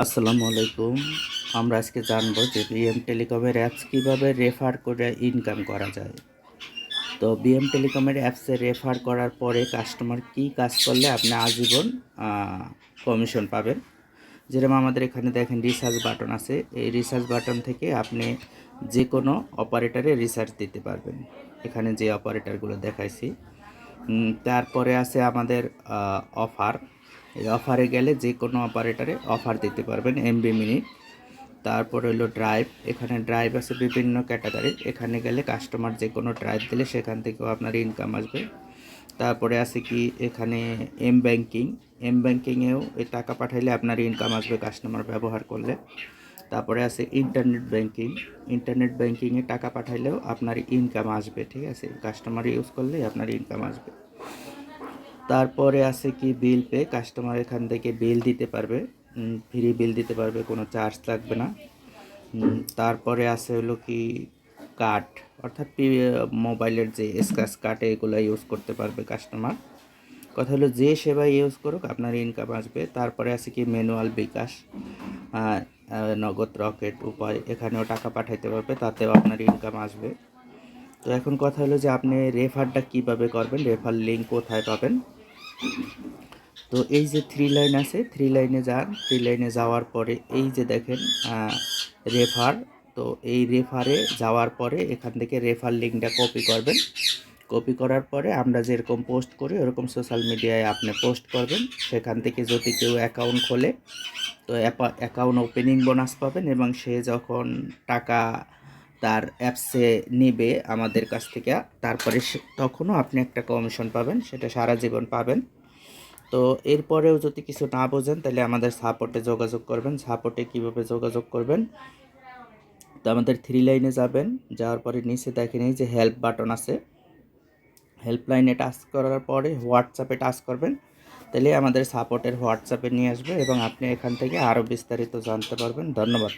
আসসালামু আলাইকুম। আমরা আজকে জানবো যে বিএম টেলিকমের অ্যাপস কীভাবে রেফার করে ইনকাম করা যায়। তো বিএম টেলিকমের অ্যাপসে রেফার করার পরে কাস্টমার কী কাজ করলে আপনি আজীবন কমিশন পাবেন। যেরকম আমাদের এখানে দেখেন রিচার্জ বাটন আছে, এই রিচার্জ বাটন থেকে আপনি যে কোনো অপারেটরে রিচার্জ দিতে পারবেন। এখানে যে অপারেটরগুলো দেখাইছি। তারপরে আছে আমাদের অফার। এই অফারে গেলে যে কোনো অপারেটরে অফার দিতে পারবেন এমবি মিনিট। তারপরে হলো ড্রাইভ, এখানে ড্রাইভ আছে বিভিন্ন ক্যাটাগরি, এখানে গেলে কাস্টমার যে কোনো ড্রাইভ দিলে সেখান থেকেও আপনার ইনকাম আসবে। তারপরে আছে কি এখানে এম ব্যাঙ্কিংয়েও এই টাকা পাঠাইলে আপনার ইনকাম আসবে কাস্টমার ব্যবহার করলে। তারপরে আছে ইন্টারনেট ব্যাঙ্কিংয়ে টাকা পাঠাইলেও আপনার ইনকাম আসবে, ঠিক আছে, কাস্টমার ইউজ করলে আপনার ইনকাম আসবে। তারপরে আছে কি বিল পে, কাস্টমার এখান থেকে বিল দিতে পারবে, ফ্রি বিল দিতে পারবে, কোনো চার্জ লাগবে না। তারপরে আছে হলো কি কার্ড, অর্থাৎ মোবাইলের যে স্ক্র্যাচ কার্ড এগুলো ইউজ করতে পারবে কাস্টমার। কথা হলো যে সেবা ইউজ করুক আপনার ইনকাম আসবে। তারপরে আছে কি ম্যানুয়াল বিকাশ, নগদ রকেট উপায়, এখানেও টাকা পাঠাইতে পারবে, তাতেও আপনার ইনকাম আসবে। তো এখন কথা হলো যে আপনি রেফারটা কিভাবে করবেন, রেফার লিঙ্ক কোথায় পাবেন। তো এই যে থ্রি লাইন আছে, থ্রি লাইনে যান, থ্রি লাইনে যাওয়ার পরে এই যে দেখেন রেফার। তো এই রেফারে যাওয়ার পরে এখান থেকে রেফার লিঙ্কটা কপি করবেন। কপি করার পরে আমরা যেরকম পোস্ট করি ওরকম সোশ্যাল মিডিয়ায় আপনি পোস্ট করবেন। সেখান থেকে যদি কেউ অ্যাকাউন্ট খোলে তো অ্যাকাউন্ট ওপেনিং বোনাস পাবেন, এবং সে যখন টাকা তার অ্যাপসে নেবে আমাদের কাছ থেকে, তারপরে তখনও আপনি একটা কমিশন পাবেন, সেটা সারা জীবন পাবেন। তো এরপরেও যদি কিছু না বোঝেন তাহলে আমাদের সাপোর্টে যোগাযোগ করবেন। সাপোর্টে কীভাবে যোগাযোগ করবেন, তো আমাদের থ্রি লাইনে যাবেন, যাওয়ার পরে নিচে দেখেন এই যে হেল্প বাটন আছে, হেল্পলাইনে টাচ করার পরে হোয়াটসঅ্যাপে টাচ করবেন, তাহলে আমাদের সাপোর্টের হোয়াটসঅ্যাপে নিয়ে আসবে এবং আপনি এখান থেকে আরও বিস্তারিত জানতে পারবেন। ধন্যবাদ।